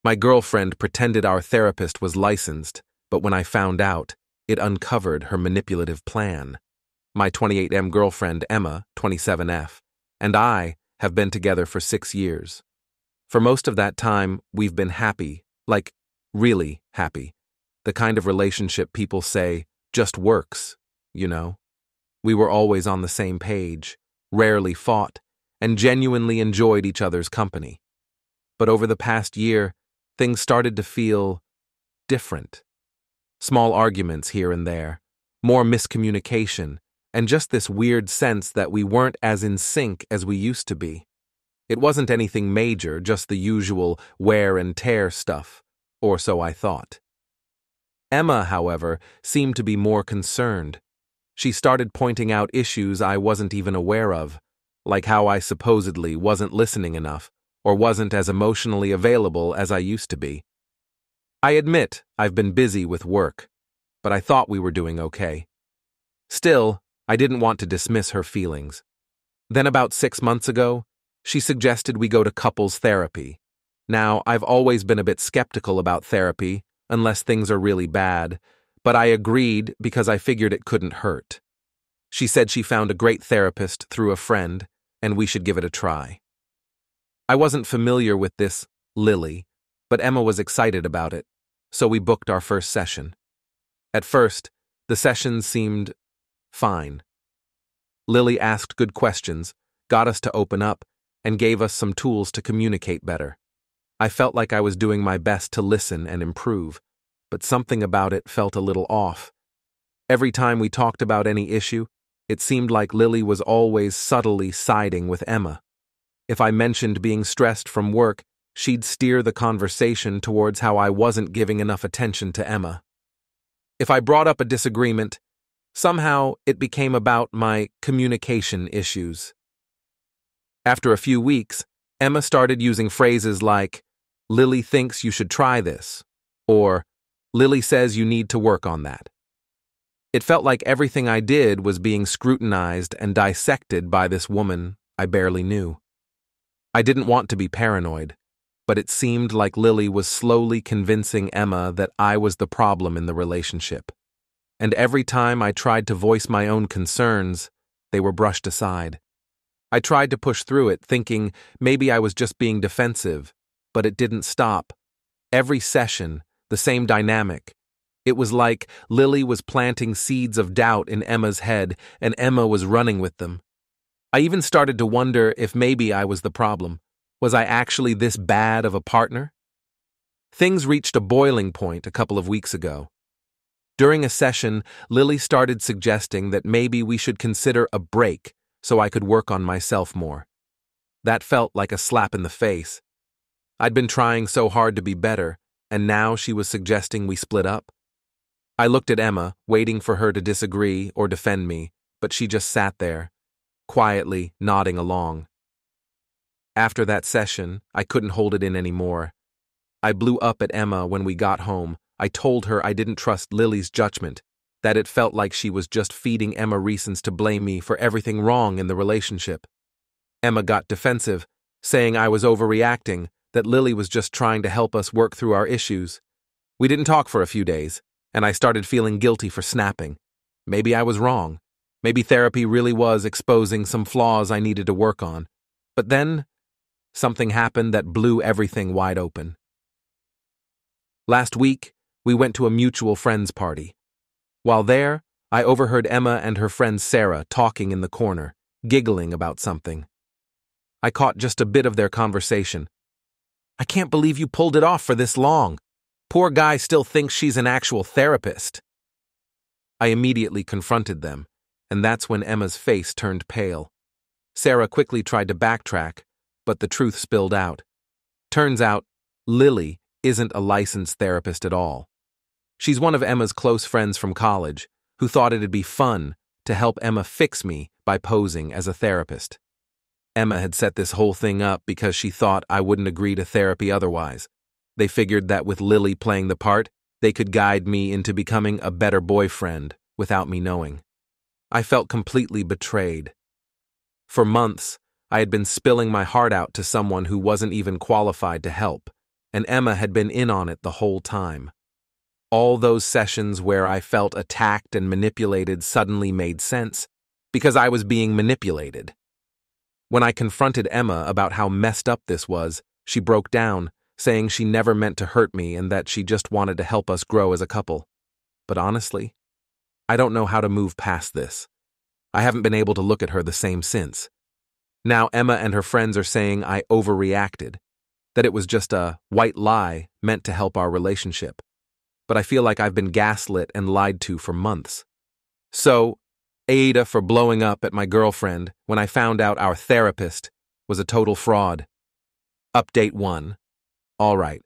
My girlfriend pretended our therapist was licensed, but when I found out, it uncovered her manipulative plan. My 28M girlfriend, Emma, 27F, and I have been together for 6 years. For most of that time, we've been happy, like really happy. The kind of relationship people say just works, you know. We were always on the same page, rarely fought, and genuinely enjoyed each other's company. But over the past year, things started to feel different. Small arguments here and there, more miscommunication, and just this weird sense that we weren't as in sync as we used to be. It wasn't anything major, just the usual wear and tear stuff, or so I thought. Emma, however, seemed to be more concerned. She started pointing out issues I wasn't even aware of, like how I supposedly wasn't listening enough, or wasn't as emotionally available as I used to be. I admit I've been busy with work, but I thought we were doing okay. Still, I didn't want to dismiss her feelings. Then about 6 months ago, she suggested we go to couples therapy. Now, I've always been a bit skeptical about therapy, unless things are really bad, but I agreed because I figured it couldn't hurt. She said she found a great therapist through a friend, and we should give it a try. I wasn't familiar with this Lily, but Emma was excited about it, so we booked our first session. At first, the sessions seemed fine. Lily asked good questions, got us to open up, and gave us some tools to communicate better. I felt like I was doing my best to listen and improve, but something about it felt a little off. Every time we talked about any issue, it seemed like Lily was always subtly siding with Emma. If I mentioned being stressed from work, she'd steer the conversation towards how I wasn't giving enough attention to Emma. If I brought up a disagreement, somehow it became about my communication issues. After a few weeks, Emma started using phrases like, "Lily thinks you should try this," or "Lily says you need to work on that." It felt like everything I did was being scrutinized and dissected by this woman I barely knew. I didn't want to be paranoid, but it seemed like Lily was slowly convincing Emma that I was the problem in the relationship. And every time I tried to voice my own concerns, they were brushed aside. I tried to push through it, thinking maybe I was just being defensive, but it didn't stop. Every session, the same dynamic. It was like Lily was planting seeds of doubt in Emma's head, and Emma was running with them. I even started to wonder if maybe I was the problem. Was I actually this bad of a partner? Things reached a boiling point a couple of weeks ago. During a session, Lily started suggesting that maybe we should consider a break so I could work on myself more. That felt like a slap in the face. I'd been trying so hard to be better, and now she was suggesting we split up. I looked at Emma, waiting for her to disagree or defend me, but she just sat there, quietly nodding along. After that session, I couldn't hold it in anymore. I blew up at Emma when we got home. I told her I didn't trust Lily's judgment, that it felt like she was just feeding Emma reasons to blame me for everything wrong in the relationship. Emma got defensive, saying I was overreacting, that Lily was just trying to help us work through our issues. We didn't talk for a few days, and I started feeling guilty for snapping. Maybe I was wrong. Maybe therapy really was exposing some flaws I needed to work on. But then, something happened that blew everything wide open. Last week, we went to a mutual friend's party. While there, I overheard Emma and her friend Sarah talking in the corner, giggling about something. I caught just a bit of their conversation. "I can't believe you pulled it off for this long. Poor guy still thinks she's an actual therapist." I immediately confronted them, and that's when Emma's face turned pale. Sarah quickly tried to backtrack, but the truth spilled out. Turns out, Lily isn't a licensed therapist at all. She's one of Emma's close friends from college, who thought it'd be fun to help Emma fix me by posing as a therapist. Emma had set this whole thing up because she thought I wouldn't agree to therapy otherwise. They figured that with Lily playing the part, they could guide me into becoming a better boyfriend without me knowing. I felt completely betrayed. For months, I had been spilling my heart out to someone who wasn't even qualified to help, and Emma had been in on it the whole time. All those sessions where I felt attacked and manipulated suddenly made sense, because I was being manipulated. When I confronted Emma about how messed up this was, she broke down, saying she never meant to hurt me and that she just wanted to help us grow as a couple. But honestly, I don't know how to move past this. I haven't been able to look at her the same since. Now Emma and her friends are saying I overreacted, that it was just a white lie meant to help our relationship. But I feel like I've been gaslit and lied to for months. So, Ada for blowing up at my girlfriend when I found out our therapist was a total fraud. Update 1. Alright,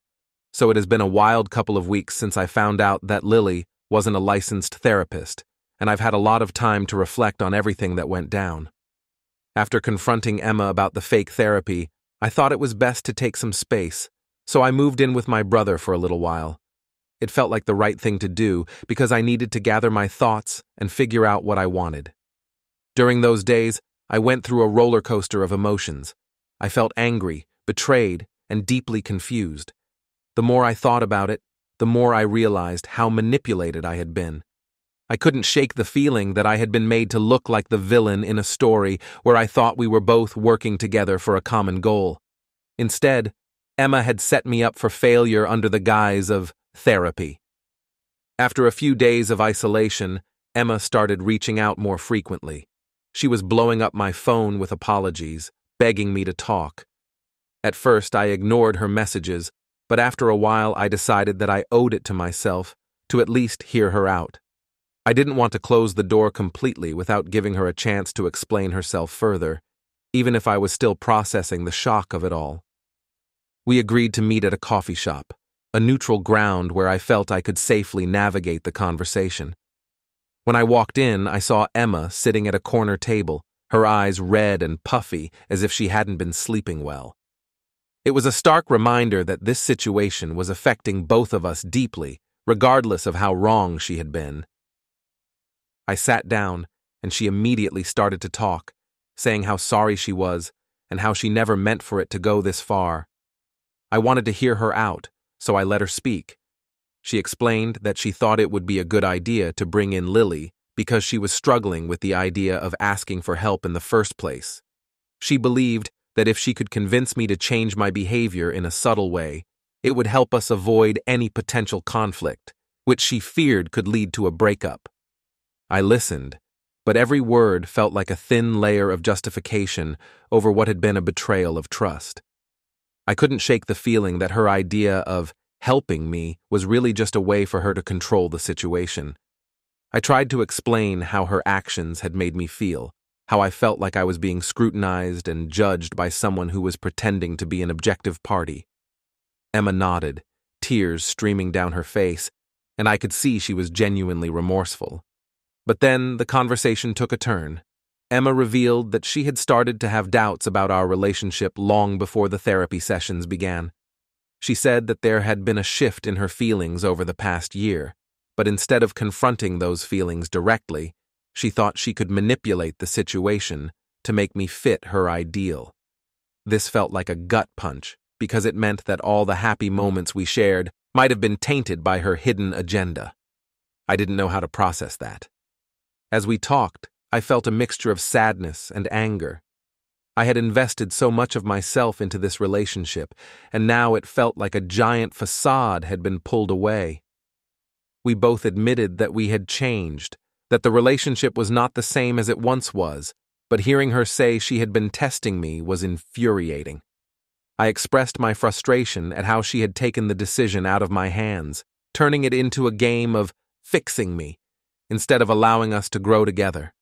so it has been a wild couple of weeks since I found out that Lily wasn't a licensed therapist, and I've had a lot of time to reflect on everything that went down. After confronting Emma about the fake therapy, I thought it was best to take some space, so I moved in with my brother for a little while. It felt like the right thing to do because I needed to gather my thoughts and figure out what I wanted. During those days, I went through a roller coaster of emotions. I felt angry, betrayed, and deeply confused. The more I thought about it, the more I realized how manipulated I had been. I couldn't shake the feeling that I had been made to look like the villain in a story where I thought we were both working together for a common goal. Instead, Emma had set me up for failure under the guise of therapy. After a few days of isolation, Emma started reaching out more frequently. She was blowing up my phone with apologies, begging me to talk. At first, I ignored her messages, but after a while I decided that I owed it to myself to at least hear her out. I didn't want to close the door completely without giving her a chance to explain herself further, even if I was still processing the shock of it all. We agreed to meet at a coffee shop, a neutral ground where I felt I could safely navigate the conversation. When I walked in, I saw Emma sitting at a corner table, her eyes red and puffy as if she hadn't been sleeping well. It was a stark reminder that this situation was affecting both of us deeply, regardless of how wrong she had been. I sat down, and she immediately started to talk, saying how sorry she was and how she never meant for it to go this far. I wanted to hear her out, so I let her speak. She explained that she thought it would be a good idea to bring in Lily because she was struggling with the idea of asking for help in the first place. She believed that if she could convince me to change my behavior in a subtle way, it would help us avoid any potential conflict, which she feared could lead to a breakup. I listened, but every word felt like a thin layer of justification over what had been a betrayal of trust. I couldn't shake the feeling that her idea of helping me was really just a way for her to control the situation. I tried to explain how her actions had made me feel, how I felt like I was being scrutinized and judged by someone who was pretending to be an objective party. Emma nodded, tears streaming down her face, and I could see she was genuinely remorseful. But then the conversation took a turn. Emma revealed that she had started to have doubts about our relationship long before the therapy sessions began. She said that there had been a shift in her feelings over the past year, but instead of confronting those feelings directly, she thought she could manipulate the situation to make me fit her ideal. This felt like a gut punch because it meant that all the happy moments we shared might have been tainted by her hidden agenda. I didn't know how to process that. As we talked, I felt a mixture of sadness and anger. I had invested so much of myself into this relationship, and now it felt like a giant facade had been pulled away. We both admitted that we had changed, that the relationship was not the same as it once was, but hearing her say she had been testing me was infuriating. I expressed my frustration at how she had taken the decision out of my hands, turning it into a game of fixing me, instead of allowing us to grow together.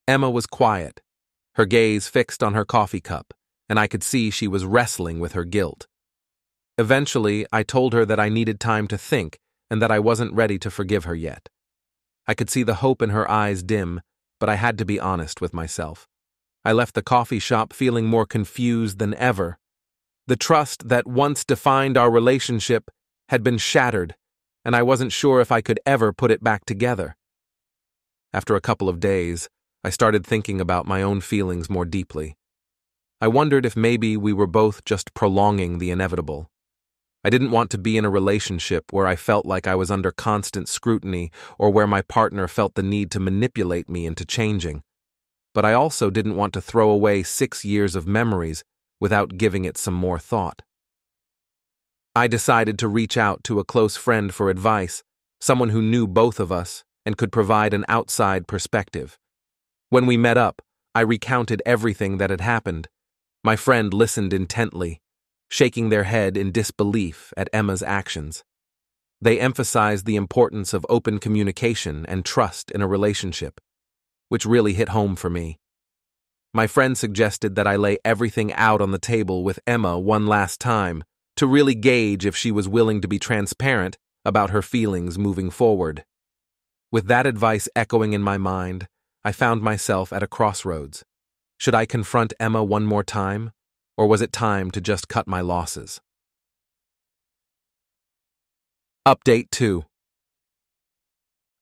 Emma was quiet, her gaze fixed on her coffee cup, and I could see she was wrestling with her guilt. Eventually, I told her that I needed time to think and that I wasn't ready to forgive her yet. I could see the hope in her eyes dim, but I had to be honest with myself. I left the coffee shop feeling more confused than ever. The trust that once defined our relationship had been shattered, and I wasn't sure if I could ever put it back together. After a couple of days, I started thinking about my own feelings more deeply. I wondered if maybe we were both just prolonging the inevitable. I didn't want to be in a relationship where I felt like I was under constant scrutiny or where my partner felt the need to manipulate me into changing. But I also didn't want to throw away 6 years of memories without giving it some more thought. I decided to reach out to a close friend for advice, someone who knew both of us and could provide an outside perspective. When we met up, I recounted everything that had happened. My friend listened intently, shaking their head in disbelief at Emma's actions. They emphasized the importance of open communication and trust in a relationship, which really hit home for me. My friend suggested that I lay everything out on the table with Emma one last time to really gauge if she was willing to be transparent about her feelings moving forward. With that advice echoing in my mind, I found myself at a crossroads. Should I confront Emma one more time, or was it time to just cut my losses? Update 2.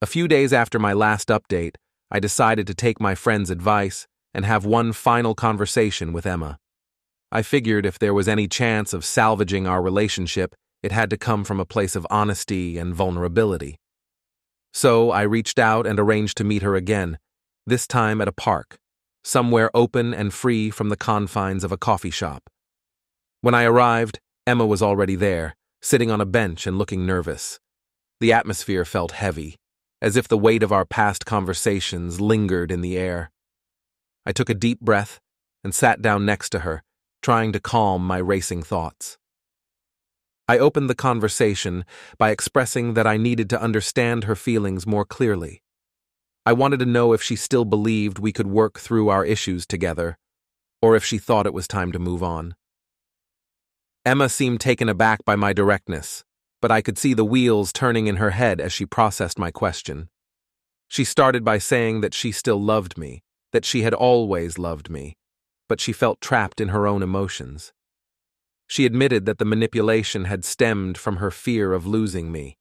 A few days after my last update, I decided to take my friend's advice and have one final conversation with Emma. I figured if there was any chance of salvaging our relationship, it had to come from a place of honesty and vulnerability. So I reached out and arranged to meet her again, this time at a park, somewhere open and free from the confines of a coffee shop. When I arrived, Emma was already there, sitting on a bench and looking nervous. The atmosphere felt heavy, as if the weight of our past conversations lingered in the air. I took a deep breath and sat down next to her, trying to calm my racing thoughts. I opened the conversation by expressing that I needed to understand her feelings more clearly. I wanted to know if she still believed we could work through our issues together, or if she thought it was time to move on. Emma seemed taken aback by my directness, but I could see the wheels turning in her head as she processed my question. She started by saying that she still loved me, that she had always loved me, but she felt trapped in her own emotions. She admitted that the manipulation had stemmed from her fear of losing me,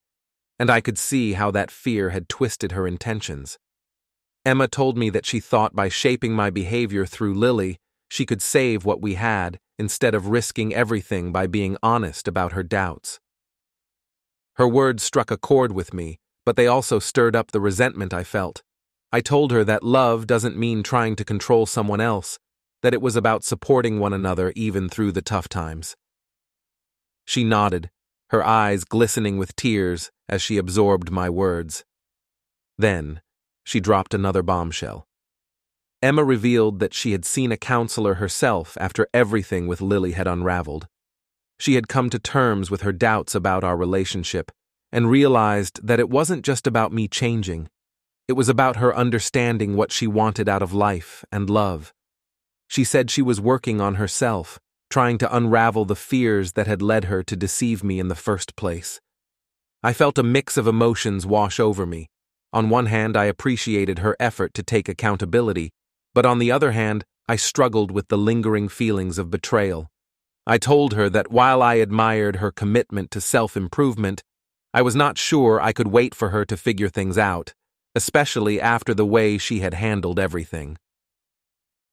and I could see how that fear had twisted her intentions. Emma told me that she thought by shaping my behavior through Lily, she could save what we had instead of risking everything by being honest about her doubts. Her words struck a chord with me, but they also stirred up the resentment I felt. I told her that love doesn't mean trying to control someone else, that it was about supporting one another even through the tough times. She nodded, her eyes glistening with tears as she absorbed my words. Then, she dropped another bombshell. Emma revealed that she had seen a counselor herself after everything with Lily had unraveled. She had come to terms with her doubts about our relationship and realized that it wasn't just about me changing. It was about her understanding what she wanted out of life and love. She said she was working on herself, trying to unravel the fears that had led her to deceive me in the first place. I felt a mix of emotions wash over me. On one hand, I appreciated her effort to take accountability, but on the other hand, I struggled with the lingering feelings of betrayal. I told her that while I admired her commitment to self-improvement, I was not sure I could wait for her to figure things out, especially after the way she had handled everything.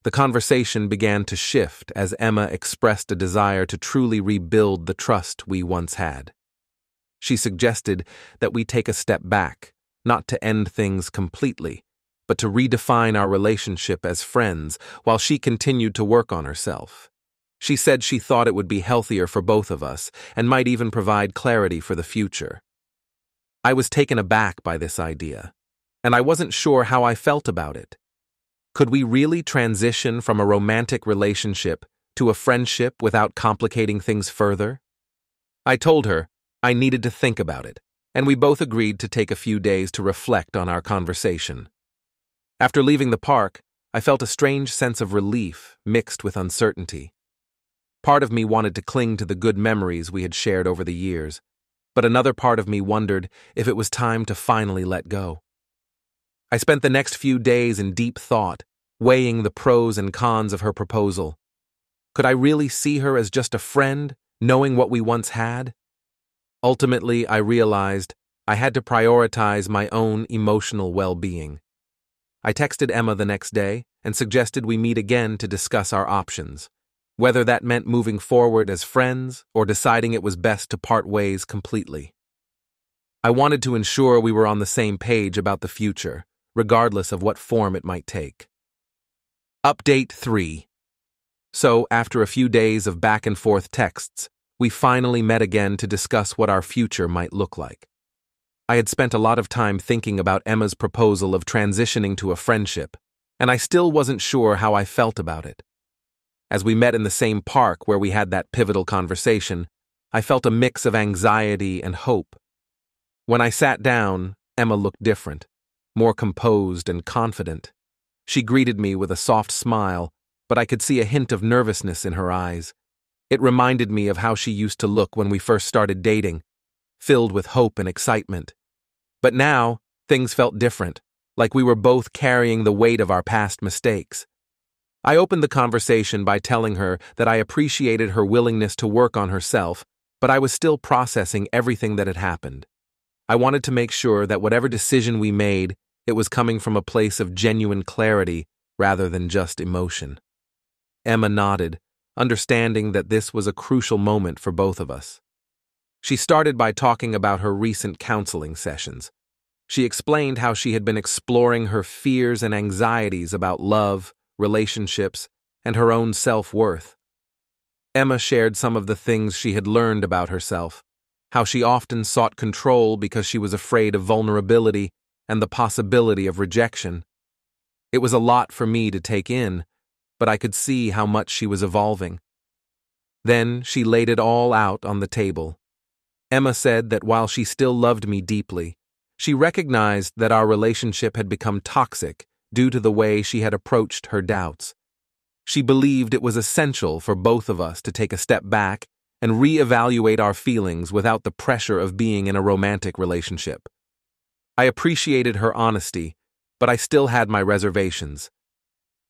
The conversation began to shift as Emma expressed a desire to truly rebuild the trust we once had. She suggested that we take a step back, not to end things completely, but to redefine our relationship as friends while she continued to work on herself. She said she thought it would be healthier for both of us and might even provide clarity for the future. I was taken aback by this idea, and I wasn't sure how I felt about it. Could we really transition from a romantic relationship to a friendship without complicating things further? I told her I needed to think about it, and we both agreed to take a few days to reflect on our conversation. After leaving the park, I felt a strange sense of relief mixed with uncertainty. Part of me wanted to cling to the good memories we had shared over the years, but another part of me wondered if it was time to finally let go. I spent the next few days in deep thought, weighing the pros and cons of her proposal. Could I really see her as just a friend, knowing what we once had? Ultimately, I realized I had to prioritize my own emotional well-being. I texted Emma the next day and suggested we meet again to discuss our options. whether that meant moving forward as friends or deciding it was best to part ways completely. I wanted to ensure we were on the same page about the future, regardless of what form it might take. Update 3. So, after a few days of back-and-forth texts, we finally met again to discuss what our future might look like. I had spent a lot of time thinking about Emma's proposal of transitioning to a friendship, and I still wasn't sure how I felt about it. As we met in the same park where we had that pivotal conversation, I felt a mix of anxiety and hope. When I sat down, Emma looked different, more composed and confident. She greeted me with a soft smile, but I could see a hint of nervousness in her eyes. It reminded me of how she used to look when we first started dating, filled with hope and excitement. But now, things felt different, like we were both carrying the weight of our past mistakes. I opened the conversation by telling her that I appreciated her willingness to work on herself, but I was still processing everything that had happened. I wanted to make sure that whatever decision we made, it was coming from a place of genuine clarity rather than just emotion. Emma nodded, understanding that this was a crucial moment for both of us. She started by talking about her recent counseling sessions. She explained how she had been exploring her fears and anxieties about love, relationships, and her own self-worth. Emma shared some of the things she had learned about herself, how she often sought control because she was afraid of vulnerability and the possibility of rejection. It was a lot for me to take in, but I could see how much she was evolving. Then she laid it all out on the table. Emma said that while she still loved me deeply, she recognized that our relationship had become toxic due to the way she had approached her doubts. She believed it was essential for both of us to take a step back and reevaluate our feelings without the pressure of being in a romantic relationship. I appreciated her honesty, but I still had my reservations.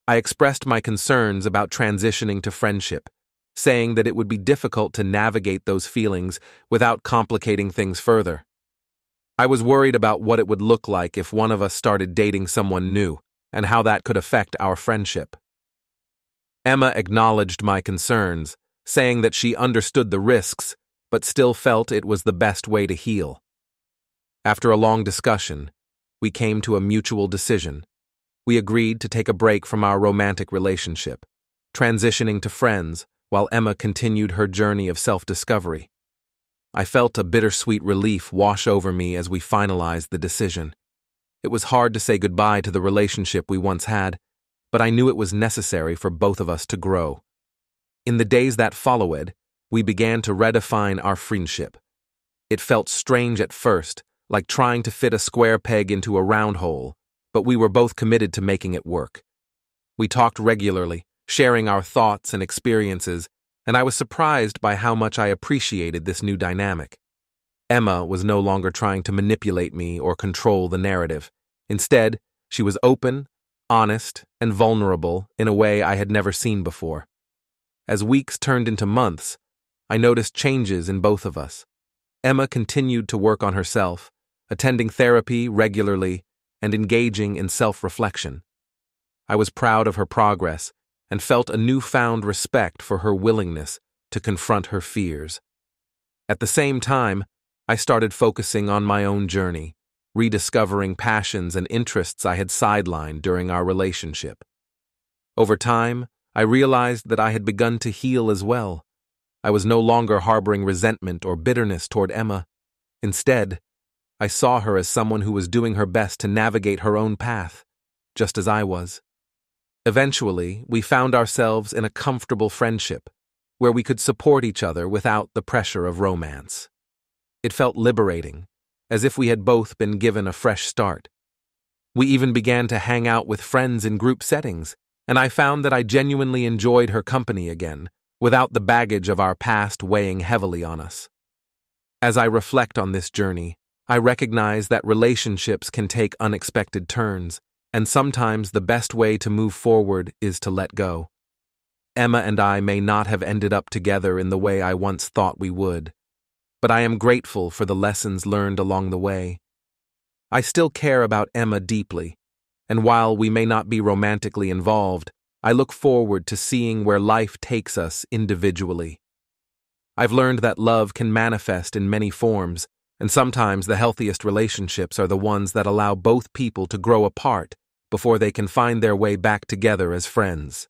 I expressed my concerns about transitioning to friendship, saying that it would be difficult to navigate those feelings without complicating things further. I was worried about what it would look like if one of us started dating someone new, and how that could affect our friendship. Emma acknowledged my concerns, saying that she understood the risks, but still felt it was the best way to heal. After a long discussion, we came to a mutual decision. We agreed to take a break from our romantic relationship, transitioning to friends while Emma continued her journey of self-discovery. I felt a bittersweet relief wash over me as we finalized the decision. It was hard to say goodbye to the relationship we once had, but I knew it was necessary for both of us to grow. In the days that followed, we began to redefine our friendship. It felt strange at first, like trying to fit a square peg into a round hole, but we were both committed to making it work. We talked regularly, sharing our thoughts and experiences, and I was surprised by how much I appreciated this new dynamic. Emma was no longer trying to manipulate me or control the narrative. Instead, she was open, honest, and vulnerable in a way I had never seen before. As weeks turned into months, I noticed changes in both of us. Emma continued to work on herself, attending therapy regularly and engaging in self-reflection. I was proud of her progress and felt a newfound respect for her willingness to confront her fears. At the same time, I started focusing on my own journey, rediscovering passions and interests I had sidelined during our relationship. Over time, I realized that I had begun to heal as well. I was no longer harboring resentment or bitterness toward Emma. Instead, I saw her as someone who was doing her best to navigate her own path, just as I was. Eventually, we found ourselves in a comfortable friendship, where we could support each other without the pressure of romance. It felt liberating, as if we had both been given a fresh start. We even began to hang out with friends in group settings, and I found that I genuinely enjoyed her company again, without the baggage of our past weighing heavily on us. As I reflect on this journey, I recognize that relationships can take unexpected turns, and sometimes the best way to move forward is to let go. Emma and I may not have ended up together in the way I once thought we would, but I am grateful for the lessons learned along the way. I still care about Emma deeply, and while we may not be romantically involved, I look forward to seeing where life takes us individually. I've learned that love can manifest in many forms, and sometimes the healthiest relationships are the ones that allow both people to grow apart before they can find their way back together as friends.